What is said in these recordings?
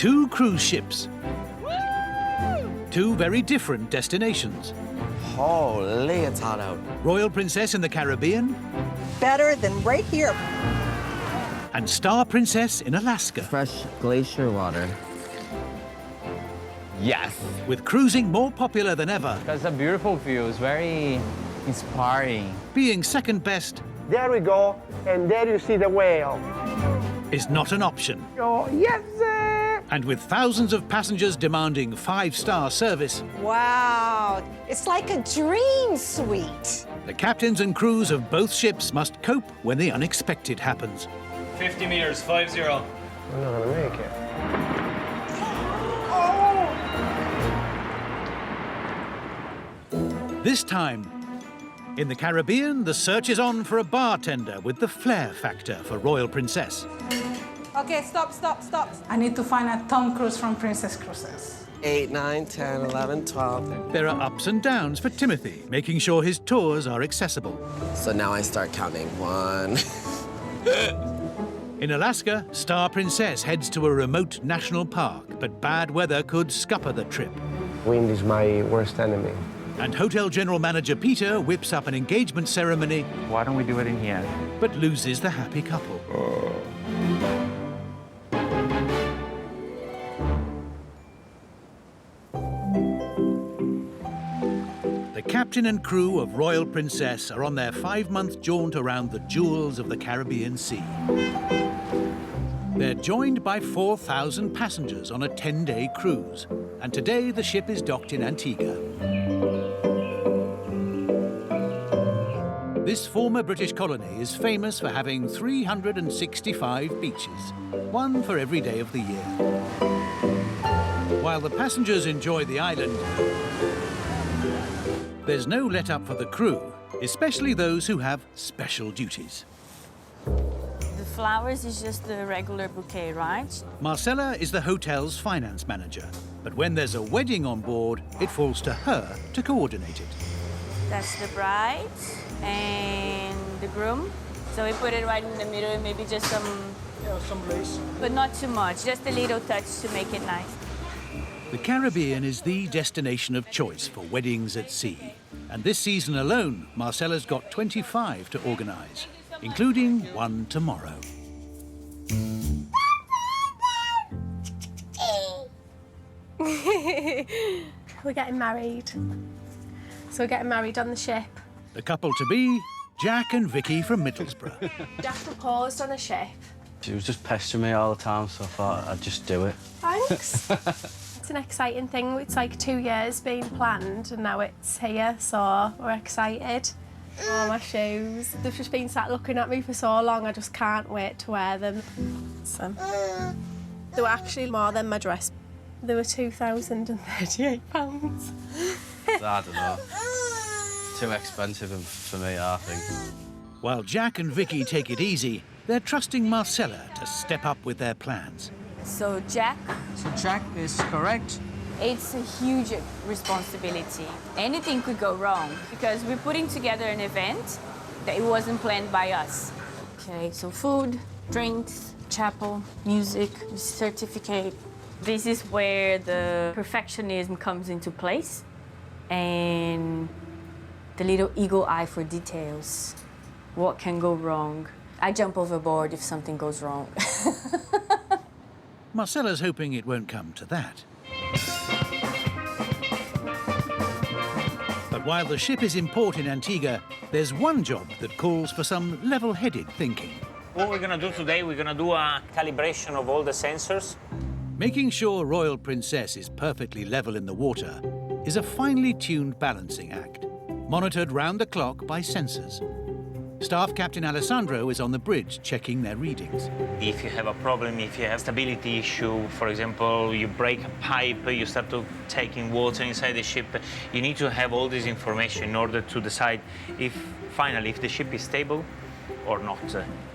2 cruise ships. 2 very different destinations. Holy, it's hot out. Royal Princess in the Caribbean Better than right here. and Star Princess in Alaska. Fresh glacier water. Yes. With cruising more popular than ever, That's a beautiful view. It's very inspiring. being second best There we go, and there you see the whale. is not an option. Oh, yes, sir. And with thousands of passengers demanding 5-star service, Wow, it's like a dream suite. the captains and crews of both ships must cope when the unexpected happens. 50 meters, 50. We're not gonna make it. This time, in the Caribbean, the search is on for a bartender with the flair factor for Royal Princess. Okay, stop. I need to find a Tom Cruise from Princess Cruises. 8, 9, 10, 11, 12. There are ups and downs for Timothy, making sure his tours are accessible. So now I start counting. 1. In Alaska, Star Princess heads to a remote national park, but bad weather could scupper the trip. Wind is my worst enemy. And Hotel General Manager Peter whips up an engagement ceremony, Why don't we do it in here? but loses the happy couple. The captain and crew of Royal Princess are on their 5-month jaunt around the jewels of the Caribbean Sea. They're joined by 4,000 passengers on a 10-day cruise, and today the ship is docked in Antigua. This former British colony is famous for having 365 beaches, one for every day of the year. While the passengers enjoy the island, there's no let-up for the crew, especially those who have special duties. The flowers is just the regular bouquet, right? Marcella is the hotel's finance manager, but when there's a wedding on board, it falls to her to coordinate it. That's the bride and the groom. So we put it right in the middle and maybe just some lace. But not too much, just a little touch to make it nice. The Caribbean is the destination of choice for weddings at sea. And this season alone, Marcella's got 25 to organise, including one tomorrow. We're getting married. So we're getting married on the ship. The couple-to-be, Jack and Vicky from Middlesbrough. Jack proposed on a ship. She was just pestering me all the time, so I thought I'd just do it. Thanks. It's an exciting thing. It's like 2 years being planned and now it's here, so we're excited. Oh, my shoes. They've just been sat looking at me for so long, I just can't wait to wear them. So, they were actually more than my dress. They were £2,038. I don't know. Too expensive for me, I think. While Jack and Vicky take it easy, they're trusting Marcella to step up with their plans. So Jack, So Jack is correct. it's a huge responsibility. Anything could go wrong because we're putting together an event that it wasn't planned by us. Okay, so food, drinks, chapel, music, certificate. This is where the perfectionism comes into place and the little eagle eye for details. What can go wrong? I jump overboard if something goes wrong. Marcella's hoping it won't come to that. But while the ship is in port in Antigua, there's one job that calls for some level-headed thinking. What we're gonna do today, we're gonna do a calibration of all the sensors. Making sure Royal Princess is perfectly level in the water is a finely tuned balancing act, monitored round the clock by sensors. Staff Captain Alessandro is on the bridge checking their readings. If you have a problem, if you have stability issue, for example, you break a pipe, you start to taking water inside the ship, you need to have all this information in order to decide if, finally, if the ship is stable or not.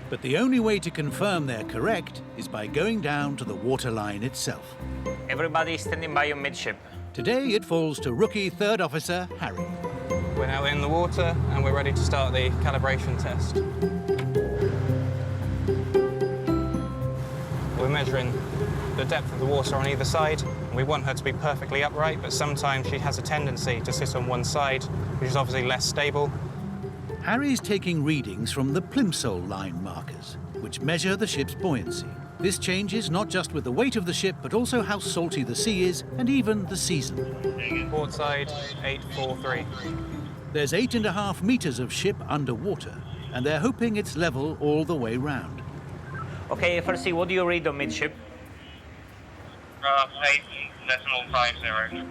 But the only way to confirm they're correct is by going down to the waterline itself. Everybody is standing by on midship. Today it falls to rookie third officer Harry. We're now in the water and we're ready to start the calibration test. We're we're measuring the depth of the water on either side, and we want her to be perfectly upright, but sometimes she has a tendency to sit on one side, which is obviously less stable. Harry's taking readings from the plimsoll line markers, which measure the ship's buoyancy. This changes not just with the weight of the ship, but also how salty the sea is, and even the season. Port side, 843. There's 8.5 meters of ship underwater, and they're hoping it's level all the way round. Okay, FRC, what do you read on midship? 8.50.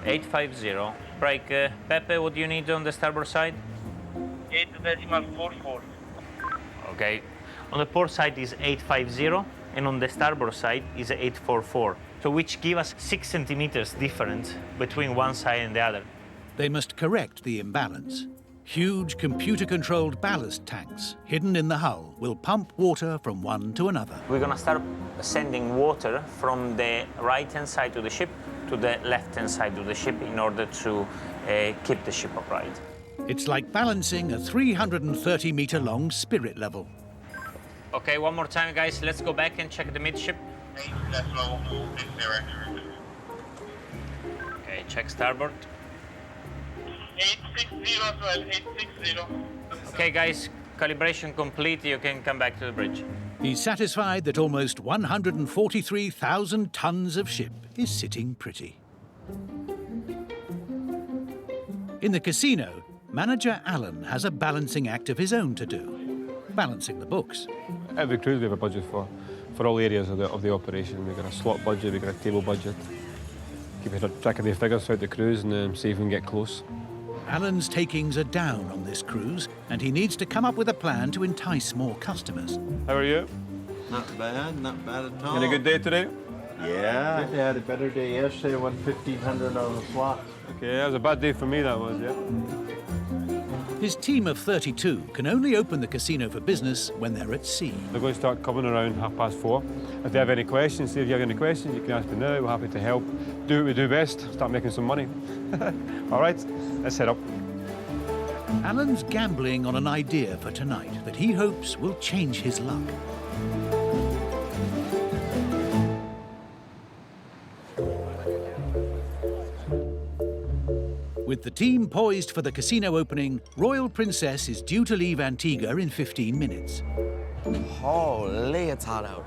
850. Break. Pepe, what do you need on the starboard side? 8.44. Okay. On the port side is 850, and on the starboard side is 844. So which give us 6 centimeters difference between one side and the other. They must correct the imbalance. Huge computer-controlled ballast tanks hidden in the hull will pump water from one to another. We're gonna start sending water from the right-hand side of the ship to the left-hand side of the ship in order to keep the ship upright. It's like balancing a 330-meter-long spirit level. Okay, one more time, guys. Let's go back and check the midship. 8.60. Okay, check starboard. 860 as well, 860. Okay, guys, calibration complete. You can come back to the bridge. He's satisfied that almost 143,000 tons of ship is sitting pretty. In the casino, manager Alan has a balancing act of his own to do, balancing the books. Every cruise we have a budget for all areas of the operation. We've got a slot budget, we've got a table budget. Keeping track of the figures throughout the cruise and see if we can get close. Alan's takings are down on this cruise, and he needs to come up with a plan to entice more customers. How are you? Not bad at all. Had a good day today? Yeah. I had a better day yesterday. I won 1,500 on the slot. Okay, that was a bad day for me, that was, yeah. His team of 32 can only open the casino for business when they're at sea. They're going to start coming around 4:30. If they have any questions, see if you have any questions, you can ask me now. We're happy to help. Do what we do best, start making some money. All right, let's head up. Alan's gambling on an idea for tonight that he hopes will change his luck. With the team poised for the casino opening, Royal Princess is due to leave Antigua in 15 minutes. Holy, it's hot out.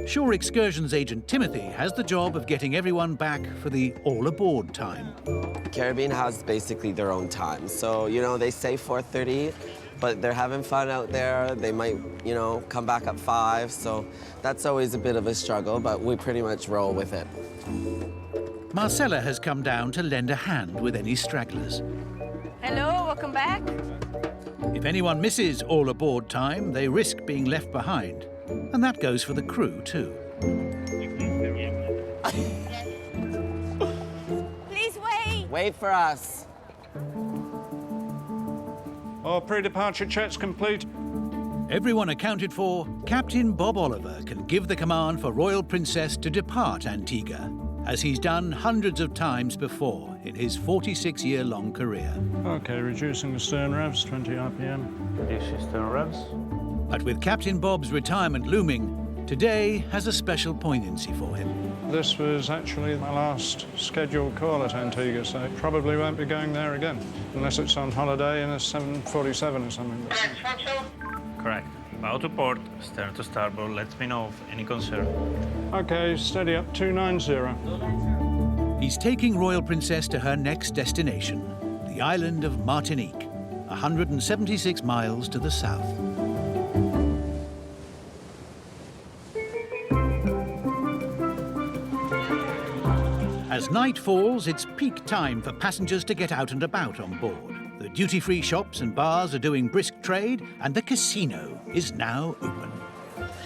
Shore Excursions agent Timothy has the job of getting everyone back for the all-aboard time. Caribbean has basically their own time. So, you know, they say 4:30, but they're having fun out there. They might, you know, come back at 5. So that's always a bit of a struggle, but we pretty much roll with it. Marcella has come down to lend a hand with any stragglers. Hello, welcome back. If anyone misses all-aboard time, they risk being left behind. And that goes for the crew, too. Please wait. Wait for us. All pre-departure checks complete. Everyone accounted for, Captain Bob Oliver can give the command for Royal Princess to depart Antigua, as he's done hundreds of times before in his 46-year-long career. Okay, reducing the stern revs, 20 RPM. Reduce stern revs. But with Captain Bob's retirement looming, today has a special poignancy for him. This was actually my last scheduled call at Antigua, so I probably won't be going there again, unless it's on holiday in a 747 or something. Correct. Bow to port, stern to starboard. Let me know of any concern. Okay, steady up, 290. He's taking Royal Princess to her next destination, the island of Martinique, 176 miles to the south. As night falls, it's peak time for passengers to get out and about on board. The duty-free shops and bars are doing brisk trade, and the casino is now open.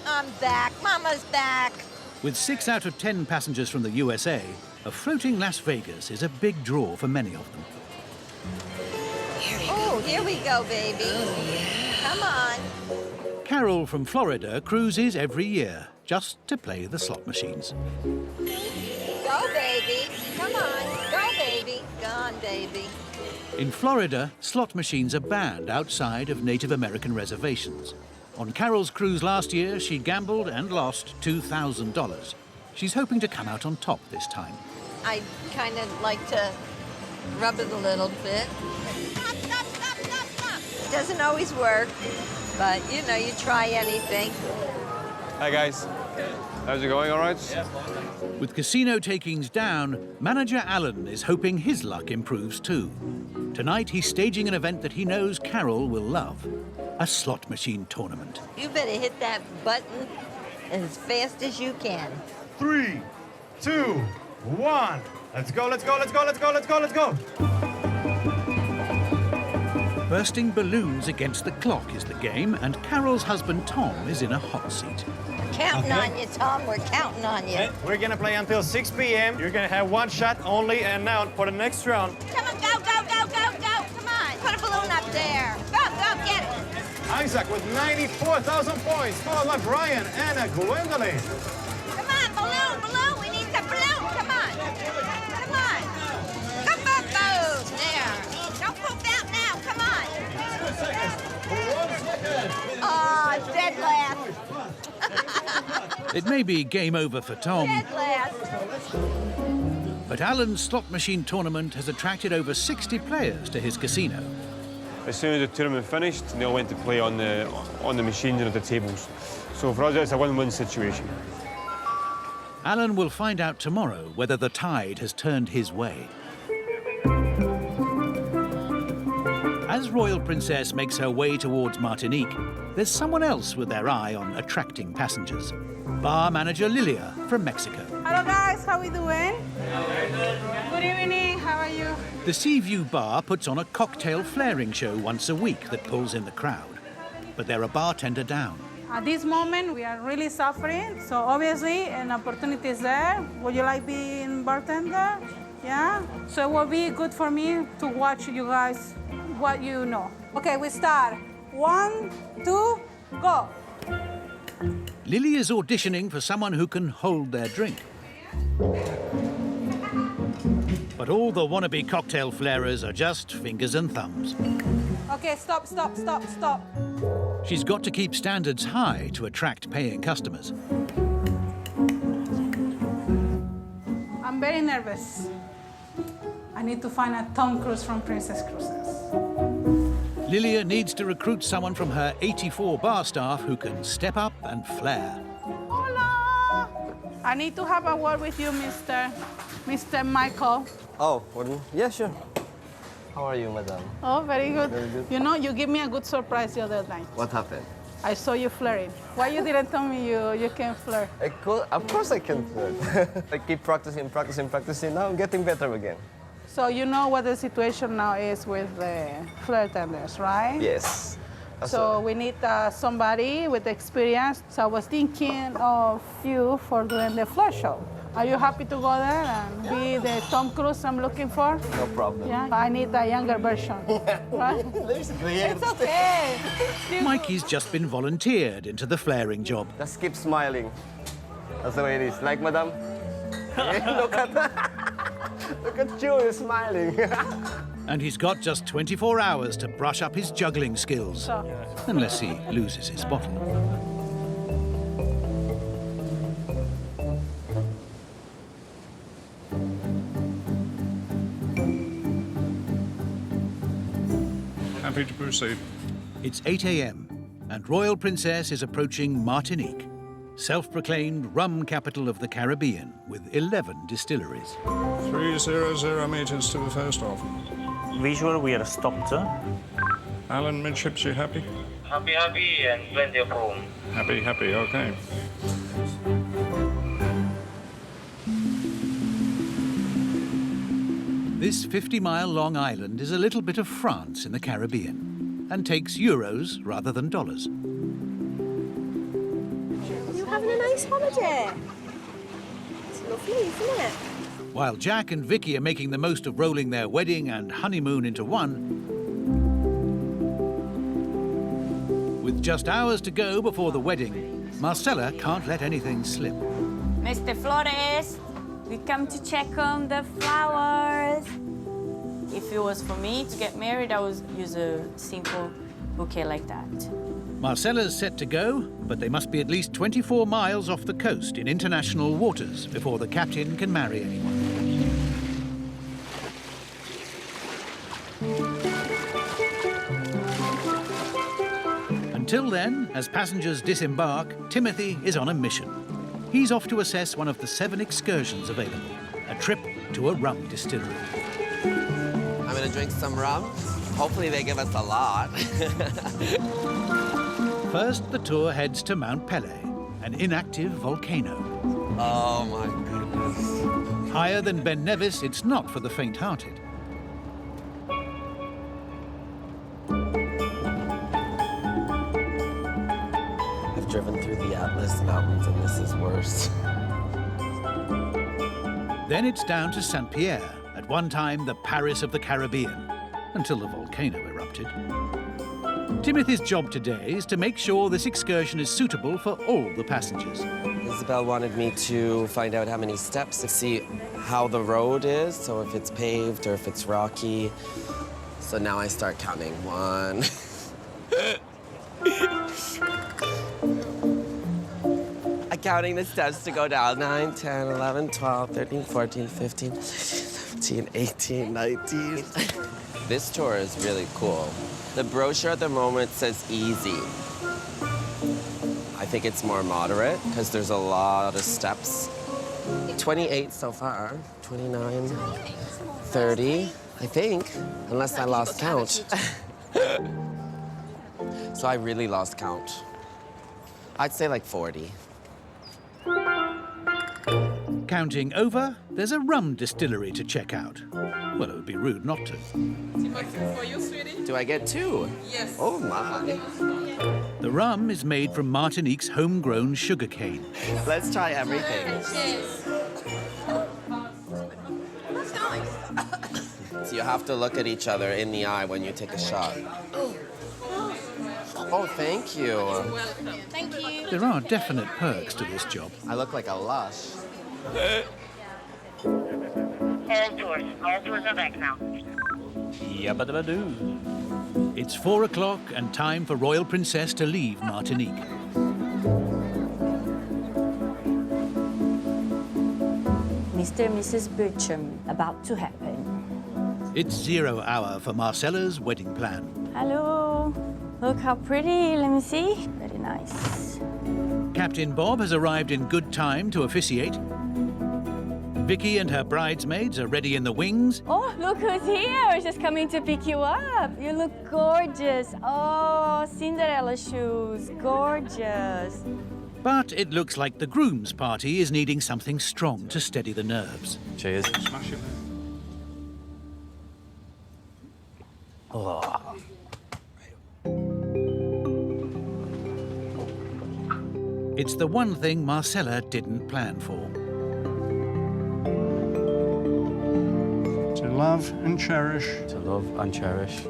I'm back. Mama's back. With 6 out of 10 passengers from the USA, a floating Las Vegas is a big draw for many of them. Here we go, baby. Come on. Carol from Florida cruises every year just to play the slot machines. Go, baby. Come on. Go, baby. Gone, baby. In Florida, slot machines are banned outside of Native American reservations. On Carol's cruise last year, she gambled and lost $2,000. She's hoping to come out on top this time. I kind of like to rub it a little bit. Stop, stop, stop, stop, stop. It doesn't always work, but you know, you try anything. Hi guys, how's it going, all right? With casino takings down, manager Alan is hoping his luck improves too. Tonight he's staging an event that he knows Carol will love, a slot machine tournament. You better hit that button as fast as you can. 3, 2, 1. Let's go, let's go, let's go, let's go, let's go, let's go. Bursting balloons against the clock is the game, and Carol's husband Tom is in a hot seat. Counting on you, Tom. We're counting on you. Okay. We're gonna play until 6 p.m. You're gonna have one shot only, and now for the next round. Come on, go, go, go, go, go. Come on. Put a balloon up there. Go, go, get it. Isaac with 94,000 points, followed by Brian, Anna, Gwendolyn. Come on, balloon, balloon. We need some balloon. Come on. Come on. Come on, boom. There. Don't poop out now. Come on. 2 seconds. 1 second. Oh, dead last. It may be game over for Tom, Dead last. but Alan's slot machine tournament has attracted over 60 players to his casino. As soon as the tournament finished, they all went to play on the machines and at the tables. So for us, it's a win-win situation. Alan will find out tomorrow whether the tide has turned his way. As Royal Princess makes her way towards Martinique, there's someone else with their eye on attracting passengers. Bar manager Lilia from Mexico. Hello guys, how we doing? Good evening, how are you? The Seaview Bar puts on a cocktail flaring show once a week that pulls in the crowd. But they're a bartender down. At this moment, we are really suffering, so obviously an opportunity is there. Would you like being bartender? Yeah? So it will be good for me to watch you guys what you know. Okay, we start. 1, 2, go. Lily is auditioning for someone who can hold their drink. But all the wannabe cocktail flarers are just fingers and thumbs. Okay, stop, stop, stop, stop. She's got to keep standards high to attract paying customers. I'm very nervous. I need to find a Tom Cruise from Princess Cruises. Lilia needs to recruit someone from her 84 bar staff who can step up and flare. Hola! I need to have a word with you, Mr. Michael. Oh, yeah, sure. How are you, madam? Oh, very good. Very good. You know, you gave me a good surprise the other night. What happened? I saw you flirting. Why you didn't tell me you can flirt? Of course I can flirt. I keep practicing, practicing, practicing. Now I'm getting better again. So you know what the situation now is with the flirt tenders, right? Yes. So we need somebody with experience. So I was thinking of you for doing the flirt show. Are you happy to go there and be the Tom Cruise I'm looking for? No problem. Yeah, I need a younger version. Right? It's okay. Mikey's just been volunteered into the flaring job. Just keep smiling. That's the way it is. Like, madam? Look at that. Look at you, you're smiling. And he's got just 24 hours to brush up his juggling skills. Unless he loses his bottle. Happy to proceed. It's 8 a.m. and Royal Princess is approaching Martinique, self-proclaimed rum capital of the Caribbean with 11 distilleries. 300 meters to the first off. Visual, we are stopped. Alan, midships, you happy? Happy, happy, and plenty of room. Happy, happy, okay. This 50-mile-long island is a little bit of France in the Caribbean and takes euros rather than dollars. You're having a nice holiday. It's lovely, isn't it? While Jack and Vicky are making the most of rolling their wedding and honeymoon into one, with just hours to go before the wedding, Marcella can't let anything slip. Mr. Flores, we come to check on the flowers. If it was for me to get married, I would use a simple bouquet like that. Marcella's set to go, but they must be at least 24 miles off the coast in international waters before the captain can marry anyone. Until then, as passengers disembark, Timothy is on a mission. He's off to assess one of the 7 excursions available, a trip to a rum distillery. I'm gonna drink some rum. Hopefully they give us a lot. First, the tour heads to Mount Pelée, an inactive volcano. Oh my goodness. Higher than Ben Nevis, it's not for the faint-hearted. I've driven through the Atlas Mountains and this is worse. Then it's down to St. Pierre, at one time the Paris of the Caribbean, until the volcano erupted. Timothy's job today is to make sure this excursion is suitable for all the passengers. Isabel wanted me to find out how many steps to see how the road is, so if it's paved or if it's rocky. So now I start counting. 1. I'm counting the steps to go down. 9, 10, 11, 12, 13, 14, 15, 17, 18, 19. This tour is really cool. The brochure at the moment says easy. I think it's more moderate because there's a lot of steps. 28 so far, 29, 30, I think, unless I lost count. So I really lost count. I'd say like 40. Counting over, there's a rum distillery to check out. Well, it would be rude not to. Do I get 2? Yes. Oh my. The rum is made from Martinique's homegrown sugarcane. Let's try everything. So you have to look at each other in the eye when you take a shot. Oh, thank you. Welcome. Thank you. There are definite perks to this job. I look like a lush. All tours are back now. Yabba-dabba-doo. It's 4 o'clock and time for Royal Princess to leave Martinique. Mr. and Mrs. Bertram, about to happen. It's 0 hour for Marcella's wedding plan. Hello. Look how pretty. Let me see. Very nice. Captain Bob has arrived in good time to officiate. Vicky and her bridesmaids are ready in the wings. Oh, look who's here. Just coming to pick you up. You look gorgeous. Oh, Cinderella shoes. Gorgeous. But it looks like the groom's party is needing something strong to steady the nerves. Cheers. Smash it. Oh. It's the one thing Marcella didn't plan for. To love and cherish. To love and cherish.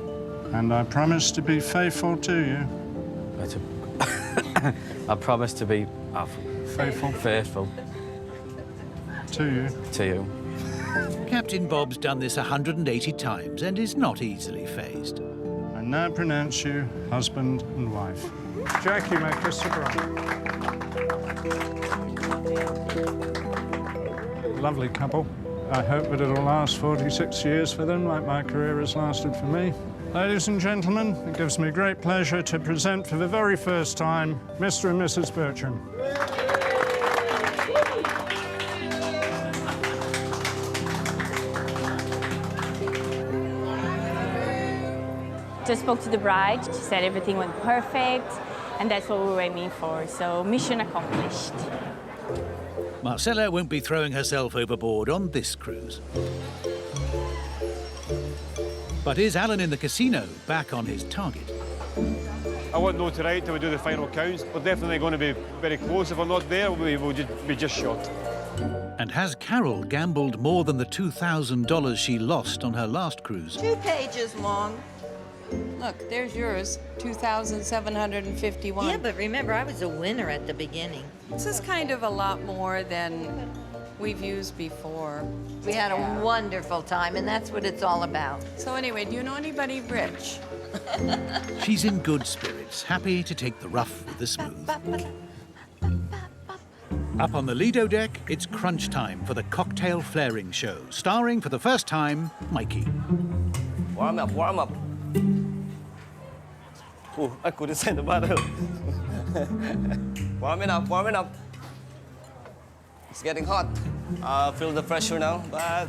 And I promise to be faithful to you. I promise to be faithful. Faithful. To you. To you. Captain Bob's done this 180 times and is not easily fazed. I now pronounce you husband and wife. Jackie, my kiss the bride. Lovely couple. I hope that it'll last 46 years for them, like my career has lasted for me. Ladies and gentlemen, it gives me great pleasure to present for the very first time Mr. and Mrs. Bertram. Just spoke to the bride. She said everything went perfect, and that's what we were aiming for. So mission accomplished. Marcella won't be throwing herself overboard on this cruise. But is Alan in the casino back on his target? I won't know tonight till we do the final counts. We're definitely going to be very close. If we're not there, we'll be just short. And has Carol gambled more than the $2,000 she lost on her last cruise? 2 pages long. Look, there's yours, 2,751. Yeah, but remember, I was a winner at the beginning. This is kind of a lot more than we've used before. We had a wonderful time, and that's what it's all about. So anyway, do you know anybody rich? She's in good spirits, happy to take the rough with the smooth. Up on the Lido deck, it's crunch time for the cocktail flaring show, starring for the first time, Mikey. Warm up, warm up. Oh, I couldn't say the matter. Warming up, warming up. It's getting hot. I feel the pressure now, but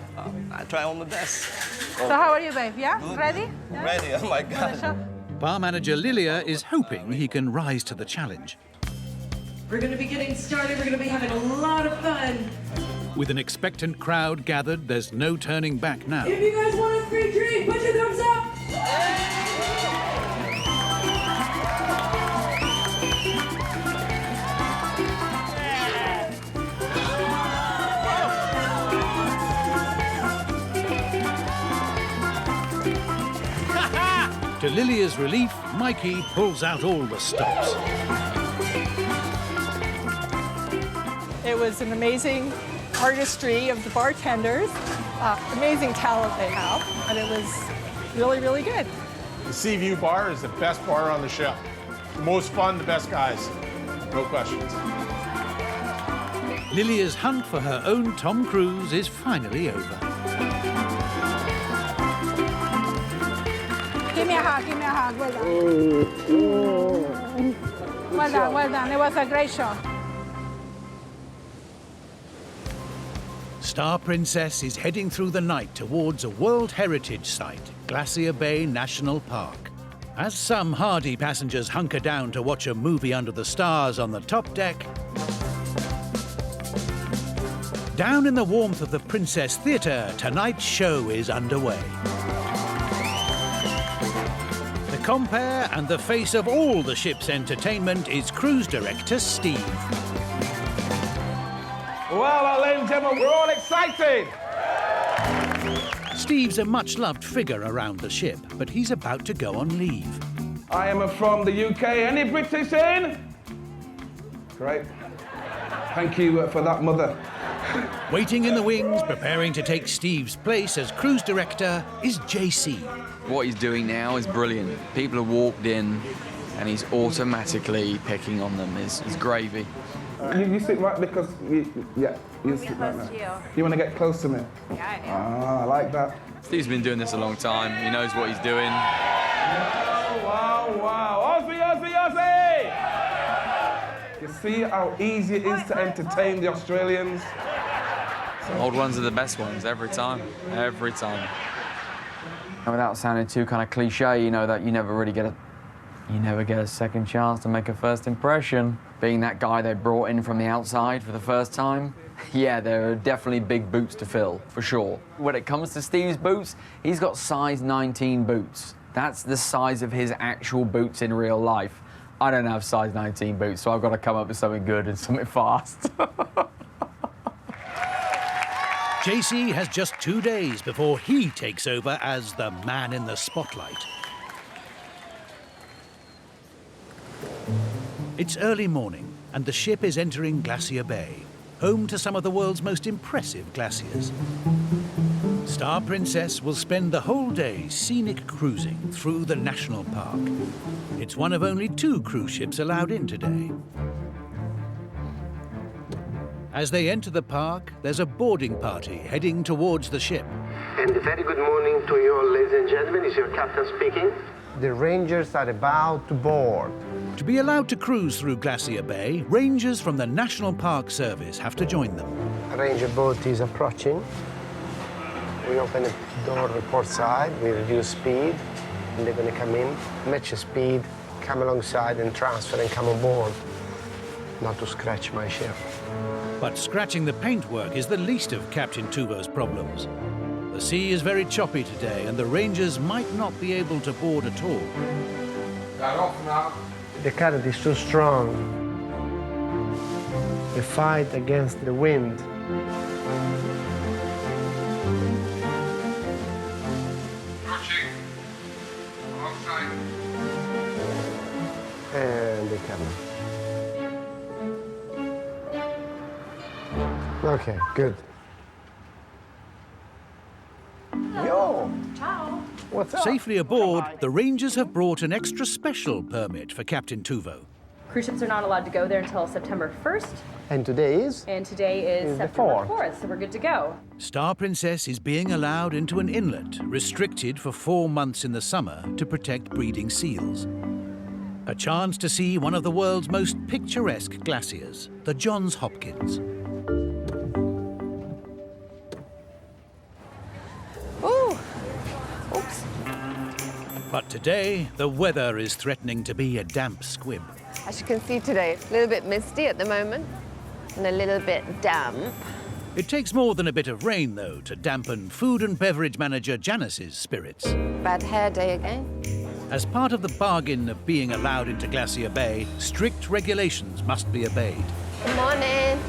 I try all my best. So how are you, babe? Yeah? Good. Ready? Yeah? Ready, oh my God. Bar manager Lilia is hoping he can rise to the challenge. We're going to be getting started. We're going to be having a lot of fun. With an expectant crowd gathered, there's no turning back now. If you guys want a free drink, put your thumbs up. To Lilia's relief, Mikey pulls out all the stops. It was an amazing artistry of the bartenders, amazing talent they have, and it was really, really good. The Sea View Bar is the best bar on the ship. The most fun, the best guys, no questions. Lilia's hunt for her own Tom Cruise is finally over. Give me a hug, give me a hug. Well done. Well done, well done. It was a great show. Star Princess is heading through the night towards a World Heritage Site, Glacier Bay National Park. As some hardy passengers hunker down to watch a movie under the stars on the top deck, down in the warmth of the Princess Theatre, tonight's show is underway. The compere and the face of all the ship's entertainment is cruise director Steve. Well, ladies and gentlemen, we're all excited. Steve's a much-loved figure around the ship, but he's about to go on leave. I am from the UK. Any British in? Great. Thank you for that, Mother. Waiting in the wings, preparing to take Steve's place as cruise director, is JC. What he's doing now is brilliant. People have walked in, and he's automatically picking on them. It's gravy. You sit right because, you sit right now. You want to get close to me? Yeah, I like that. Steve's been doing this a long time. He knows what he's doing. Wow, wow. Aussie, Aussie, Aussie! You see how easy it is to entertain the Australians? Old ones are the best ones, every time. Every time. And without sounding too kind of cliche, you know that you never get a second chance to make a first impression. Being that guy they brought in from the outside for the first time, yeah, there are definitely big boots to fill, for sure. When it comes to Steve's boots, he's got size 19 boots. That's the size of his actual boots in real life. I don't have size 19 boots, so I've got to come up with something good and something fast. JC has just 2 days before he takes over as the man in the spotlight. It's early morning, and the ship is entering Glacier Bay, home to some of the world's most impressive glaciers. Star Princess will spend the whole day scenic cruising through the national park. It's one of only 2 cruise ships allowed in today. As they enter the park, there's a boarding party heading towards the ship. And a very good morning to you all, ladies and gentlemen. Is your captain speaking? The Rangers are about to board. To be allowed to cruise through Glacier Bay, rangers from the National Park Service have to join them. A ranger boat is approaching. We open the door on the port side, we reduce speed, and they're going to come in, match the speed, come alongside and transfer and come on board. Not to scratch my ship. But scratching the paintwork is the least of Captain Tuvo's problems. The sea is very choppy today, and the rangers might not be able to board at all. Got off now. The current is too strong. We fight against the wind. Approaching. Alongside. And they come. Okay, good. Yo! Ciao. What Safely aboard, the Rangers have brought an extra special permit for Captain Tuvo. Cruise ships are not allowed to go there until September 1st. And today is? And today is September 4th, so we're good to go. Star Princess is being allowed into an inlet, restricted for 4 months in the summer to protect breeding seals. A chance to see one of the world's most picturesque glaciers, the Johns Hopkins. Ooh, oops. But today, the weather is threatening to be a damp squib. As you can see today, a little bit misty at the moment and a little bit damp. It takes more than a bit of rain, though, to dampen food and beverage manager Janice's spirits. Bad hair day again. As part of the bargain of being allowed into Glacier Bay, strict regulations must be obeyed. Good morning.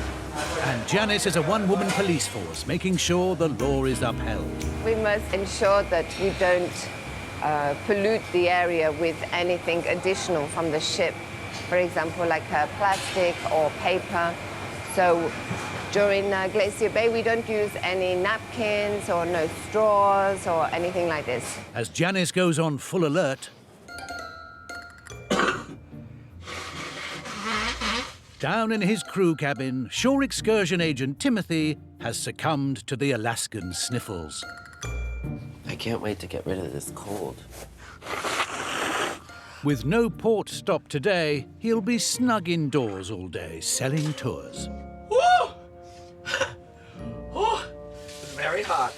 And Janice is a one-woman police force, making sure the law is upheld. We must ensure that we don't pollute the area with anything additional from the ship. For example, like plastic or paper. So during Glacier Bay, we don't use any napkins or no straws or anything like this. As Janice goes on full alert, down in his crew cabin, shore excursion agent Timothy has succumbed to the Alaskan sniffles. I can't wait to get rid of this cold. With no port stop today, he'll be snug indoors all day, selling tours. It's very hot.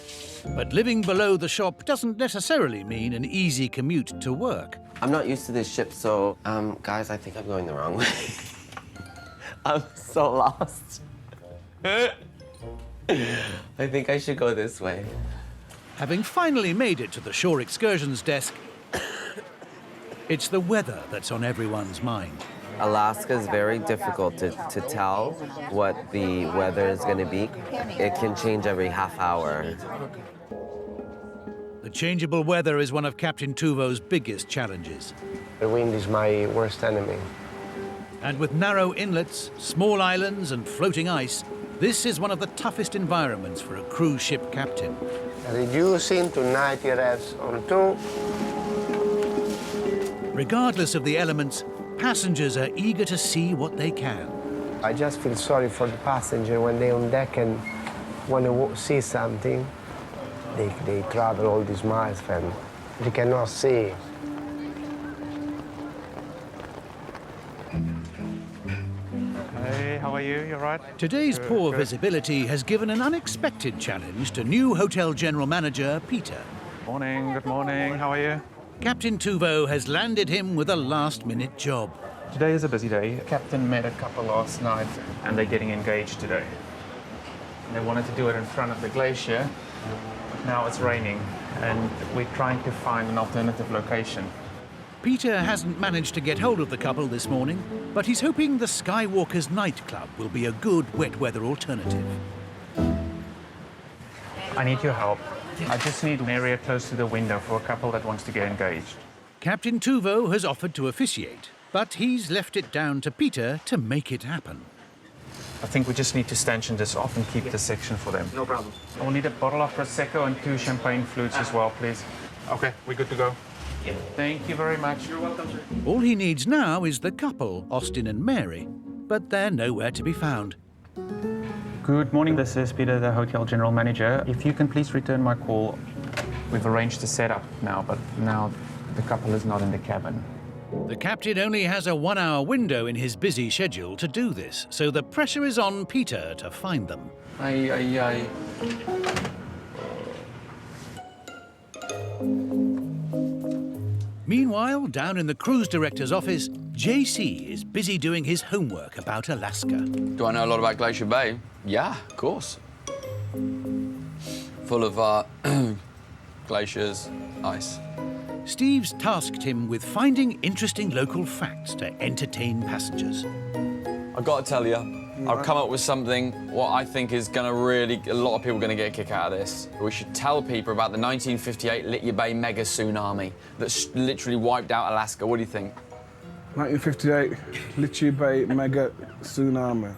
But living below the shop doesn't necessarily mean an easy commute to work. I'm not used to this ship, so, guys, I think I'm going the wrong way. I'm so lost. I think I should go this way. Having finally made it to the shore excursions desk, it's the weather that's on everyone's mind. Alaska is very difficult to tell what the weather is going to be. It can change every half hour. The changeable weather is one of Captain Tuvo's biggest challenges. The wind is my worst enemy. And with narrow inlets, small islands and floating ice, this is one of the toughest environments for a cruise ship captain. Reducing to 90 revs on 2. Regardless of the elements, passengers are eager to see what they can. I just feel sorry for the passenger when they're on deck and want to see something. They travel all these miles and they cannot see. Hey, how are you? You all right? Today's poor good. visibility has given an unexpected challenge to new hotel general manager Peter. Morning, good morning. How are you? Captain Tuvo has landed him with a last-minute job. Today is a busy day. Captain met a couple last night and they're getting engaged today. And they wanted to do it in front of the glacier. Now it's raining and we're trying to find an alternative location. Peter hasn't managed to get hold of the couple this morning, but he's hoping the Skywalker's nightclub will be a good wet weather alternative. I need your help. I just need an area close to the window for a couple that wants to get engaged. Captain Tuvo has offered to officiate, but he's left it down to Peter to make it happen. I think we just need to stanchion this off and keep this section for them. No problem. I will need a bottle of Prosecco and 2 champagne flutes as well, please. Okay, we're good to go. Yeah. Thank you very much. You're welcome, sir. All he needs now is the couple, Austin and Mary, but they're nowhere to be found. Good morning, this is Peter, the hotel general manager. If you can please return my call. We've arranged to set up now, but now the couple is not in the cabin. The captain only has a 1-hour window in his busy schedule to do this, so the pressure is on Peter to find them. Aye. Meanwhile, down in the cruise director's office, JC is busy doing his homework about Alaska. Do I know a lot about Glacier Bay? Yeah, of course. Full of glaciers, ice. Steve's tasked him with finding interesting local facts to entertain passengers. I've got to tell you, I've come up with something what I think is going to really, a lot of people are going to get a kick out of this. We should tell people about the 1958 Glacier Bay mega tsunami that literally wiped out Alaska. What do you think? 1958 Glacier Bay mega tsunami.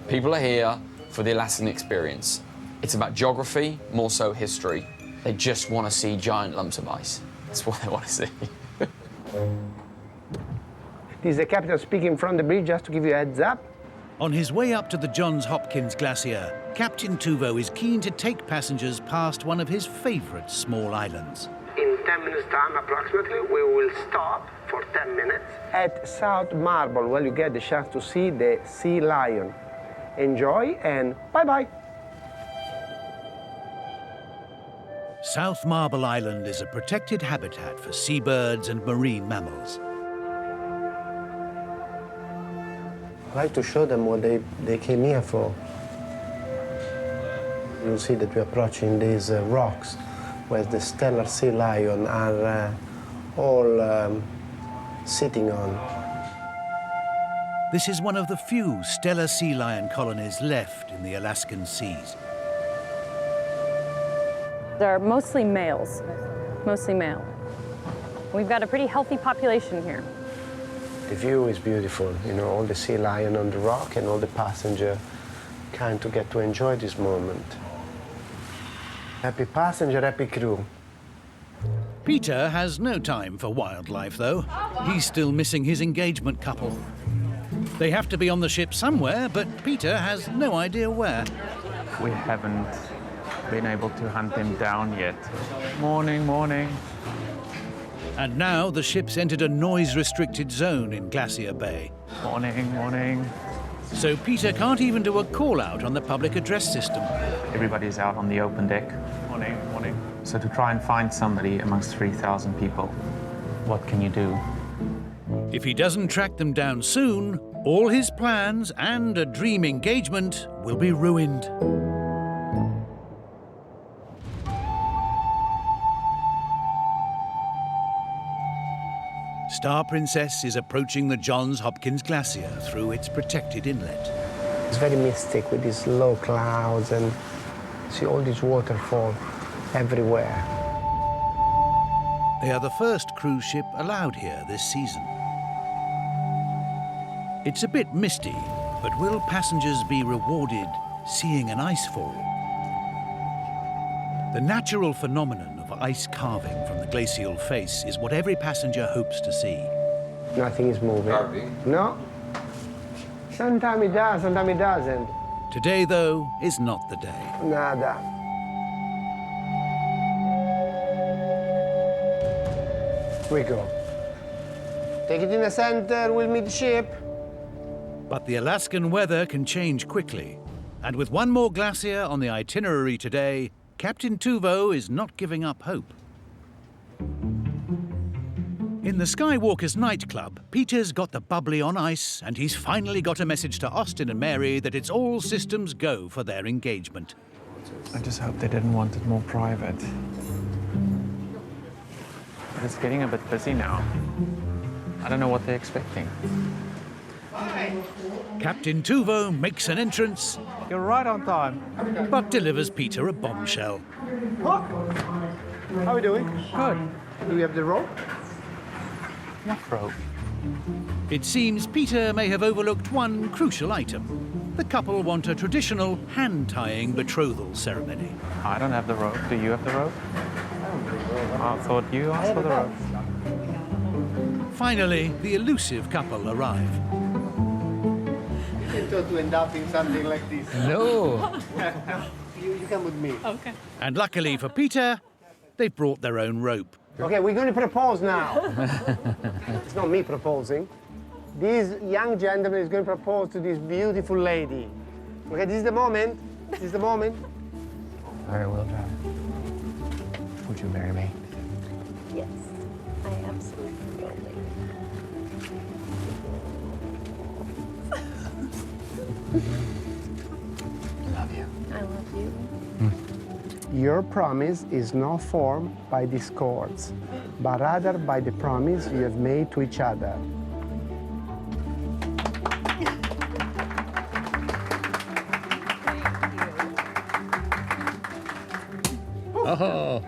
People are here for the Alaskan experience. It's about geography, more so history. They just want to see giant lumps of ice. That's what they want to see. This is the captain speaking from the bridge, just to give you a heads up. On his way up to the Johns Hopkins Glacier, Captain Tuvo is keen to take passengers past one of his favourite small islands. In 10 minutes' time, approximately, we will stop for 10 minutes at South Marble, where you get the chance to see the sea lion. Enjoy and bye-bye. South Marble Island is a protected habitat for seabirds and marine mammals. I'd like to show them what they came here for. You'll see that we're approaching these rocks where the stellar sea lion are all sitting on. This is one of the few stellar sea lion colonies left in the Alaskan seas. They're mostly males, mostly male. We've got a pretty healthy population here. The view is beautiful, you know, all the sea lion on the rock and all the passenger kind to get to enjoy this moment. Happy passenger, happy crew. Peter has no time for wildlife, though. He's still missing his engagement couple. They have to be on the ship somewhere, but Peter has no idea where. We haven't been able to hunt him down yet. Morning, morning. And now the ship's entered a noise-restricted zone in Glacier Bay. Morning, morning. So Peter can't even do a call-out on the public address system. Everybody's out on the open deck. Morning, morning. So to try and find somebody amongst 3,000 people, what can you do? If he doesn't track them down soon, all his plans and a dream engagement will be ruined. Star Princess is approaching the Johns Hopkins Glacier through its protected inlet. It's very mystic with these low clouds and see all these waterfalls everywhere. They are the first cruise ship allowed here this season. It's a bit misty, but will passengers be rewarded seeing an icefall? The natural phenomenon of ice carving from the glacial face is what every passenger hopes to see. Nothing is moving. No. Sometimes it does, sometimes it doesn't. Today, though, is not the day. Nada. We go. Take it in the center, we'll meet the ship. But the Alaskan weather can change quickly. And with one more glacier on the itinerary today, Captain Tuvo is not giving up hope. In the Skywalker's nightclub, Peter's got the bubbly on ice, and he's finally got a message to Austin and Mary that it's all systems go for their engagement. I just hope they didn't want it more private. But it's getting a bit busy now. I don't know what they're expecting. Captain Tuvo makes an entrance. You're right on time. But delivers Peter a bombshell. How are we doing? Good. Do we have the rope? What rope? It seems Peter may have overlooked one crucial item. The couple want a traditional hand-tying betrothal ceremony. I don't have the rope. Do you have the rope? I thought you asked for the rope. Finally, the elusive couple arrive. I thought to end up in something like this. No. You come with me. Okay. And luckily for Peter, they've brought their own rope. Okay, we're going to propose now. It's not me proposing. This young gentleman is going to propose to this beautiful lady. Okay, this is the moment. This is the moment. Very well done. Would you marry me? Yes, I absolutely will. Love you. I love you. Your promise is not formed by discords, but rather by the promise you have made to each other. Oh.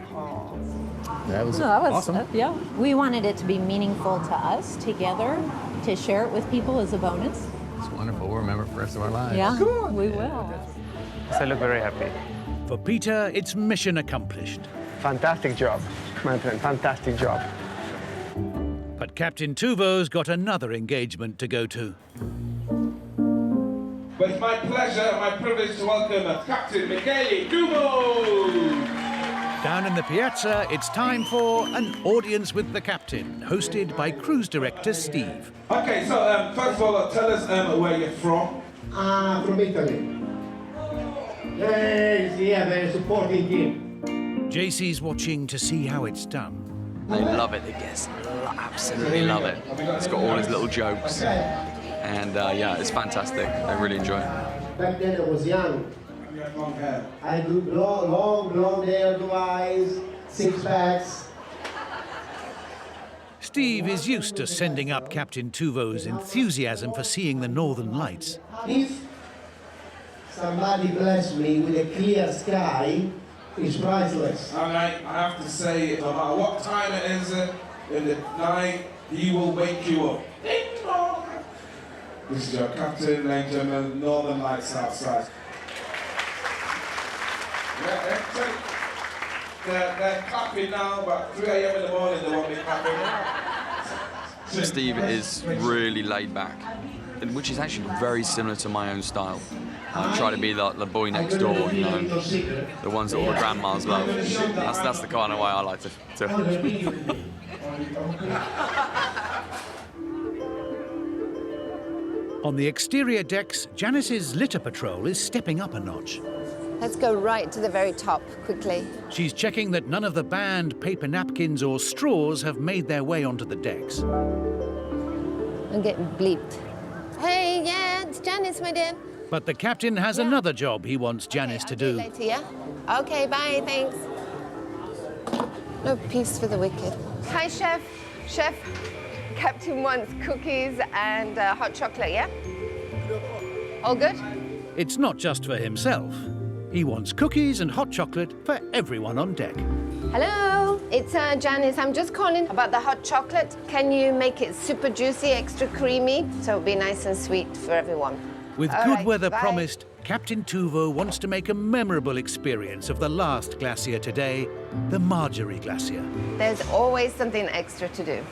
That was awesome. Yeah. We wanted it to be meaningful to us together, to share it with people as a bonus. It's wonderful. We'll remember it for the rest of our lives. Yeah, we will. So I look very happy. For Peter, it's mission accomplished. Fantastic job, my friend, fantastic job. But Captain Tuvo's got another engagement to go to. But it's my pleasure and my privilege to welcome Captain Banijay Tuvo. Down in the piazza, it's time for an audience with the captain, hosted by cruise director Steve. Okay, so first of all, tell us where you're from. From Italy. Very supporting team. JC's watching to see how it's done. They love it, the guests absolutely love it. It's got all his little jokes. And yeah, it's fantastic. They really enjoy it. Back then I was young. I had long hair, blue eyes, six packs. Steve is used to sending up Captain Tuvo's enthusiasm for seeing the Northern Lights. If somebody bless me with a clear sky, it's priceless. All right, I have to say, no matter what time it is in the night, he will wake you up. Ding dong! This is your captain, ladies and gentlemen, Northern Lights outside. They're clapping now, but 3 a.m. in the morning they won't be clapping. Steve is really laid back, which is actually very similar to my own style. I try to be like the boy next door, you know, the ones that all the grandmas love. That's the kind of way I like to. On the exterior decks, Janice's litter patrol is stepping up a notch. Let's go right to the very top, quickly. She's checking that none of the banned paper napkins or straws have made their way onto the decks. I'm getting bleeped. Hey, yeah, it's Janice, my dear. But the captain has another job he wants Janice to do. Later, yeah? Okay, bye, thanks. No peace for the wicked. Hi, Chef. Chef, Captain wants cookies and hot chocolate, yeah? All good? It's not just for himself. He wants cookies and hot chocolate for everyone on deck. Hello, it's Janice. I'm just calling about the hot chocolate. Can you make it super juicy, extra creamy, so it'll be nice and sweet for everyone? With good weather promised, Captain Tuvo wants to make a memorable experience of the last glacier today, the Marjerie Glacier. There's always something extra to do.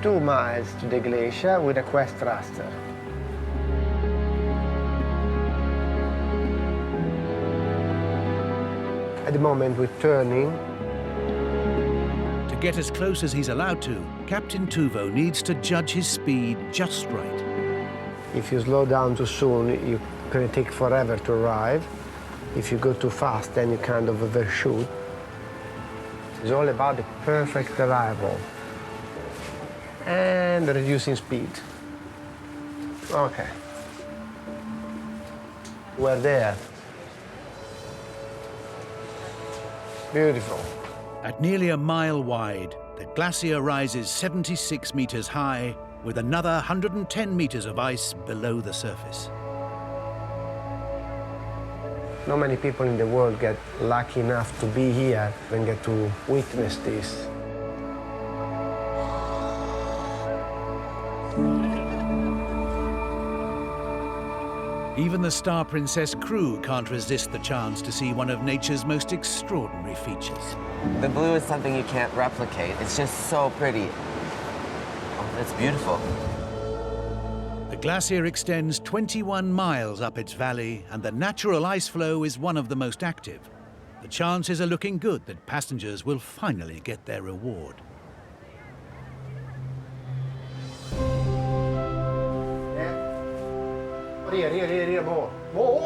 Two miles to the glacier with a quest raster. At the moment we're turning. To get as close as he's allowed to, Captain Tuvo needs to judge his speed just right. If you slow down too soon, you're going to take forever to arrive. If you go too fast, then you kind of overshoot. It's all about the perfect arrival. And reducing speed. Okay. We're there. Beautiful. At nearly a mile wide, the glacier rises 76 meters high, with another 110 meters of ice below the surface. Not many people in the world get lucky enough to be here and get to witness this. Even the Star Princess crew can't resist the chance to see one of nature's most extraordinary features. The blue is something you can't replicate. It's just so pretty. Oh, it's beautiful. The glacier extends 21 miles up its valley, and the natural ice flow is one of the most active. The chances are looking good that passengers will finally get their reward. Here, more. More.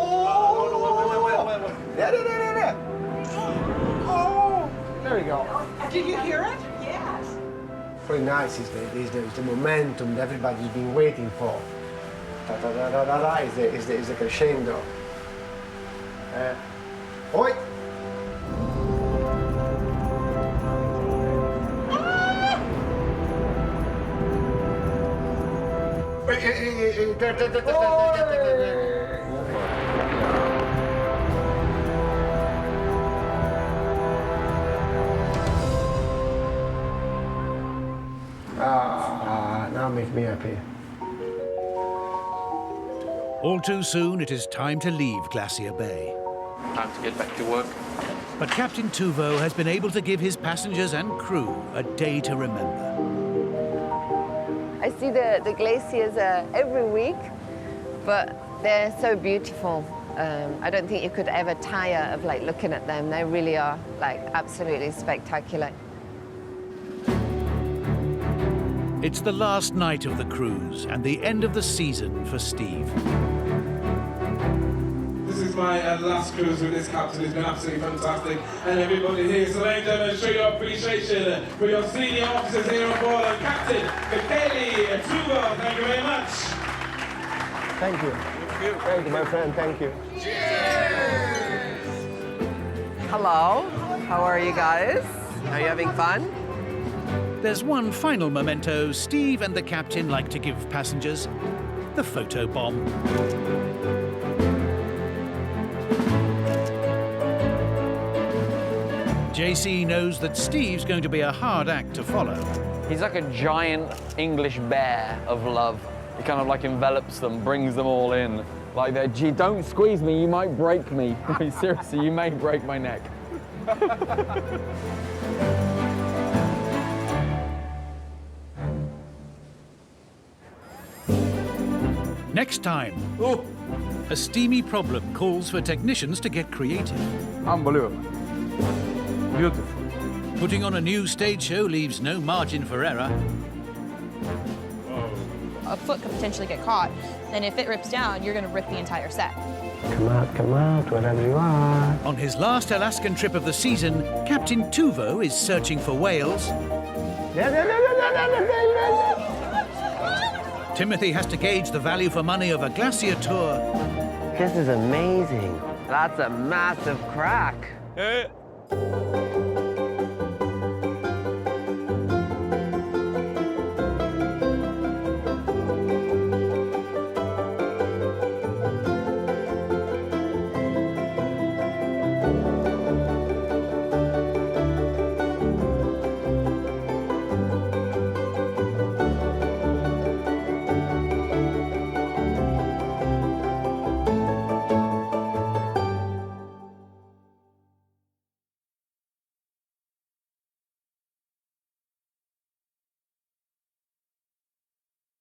There. Oh, there we go. Did you hear it? Yes. Pretty nice is the momentum that everybody's been waiting for. Da-da-da-da-da is the crescendo. Oi! Now make me happy. All too soon, it is time to leave Glacier Bay. Time to get back to work. But Captain Tuvo has been able to give his passengers and crew a day to remember. I see the glaciers every week, but they're so beautiful. I don't think you could ever tire of like looking at them. They really are like absolutely spectacular. It's the last night of the cruise and the end of the season for Steve. This is my last cruise with this captain. It's been absolutely fantastic. And everybody here, so ladies and gentlemen, show your appreciation for your senior officers here on board. And Captain Tuvo, thank you very much. Thank you. Thank you, my friend. Thank you. Cheers! Hello. How are you guys? Are you having fun? There's one final memento Steve and the captain like to give passengers: the photo bomb. JC knows that Steve's going to be a hard act to follow. He's like a giant English bear of love. He kind of like envelops them, brings them all in. Like that, gee, don't squeeze me, you might break me. I mean, seriously, you may break my neck. Next time, a steamy problem calls for technicians to get creative. Unbelievable. Beautiful. Putting on a new stage show leaves no margin for error. A foot could potentially get caught, and if it rips down, you're going to rip the entire set. Come out, wherever you are. On his last Alaskan trip of the season, Captain Tuvo is searching for whales. Timothy has to gauge the value for money of a glacier tour. This is amazing. That's a massive crack.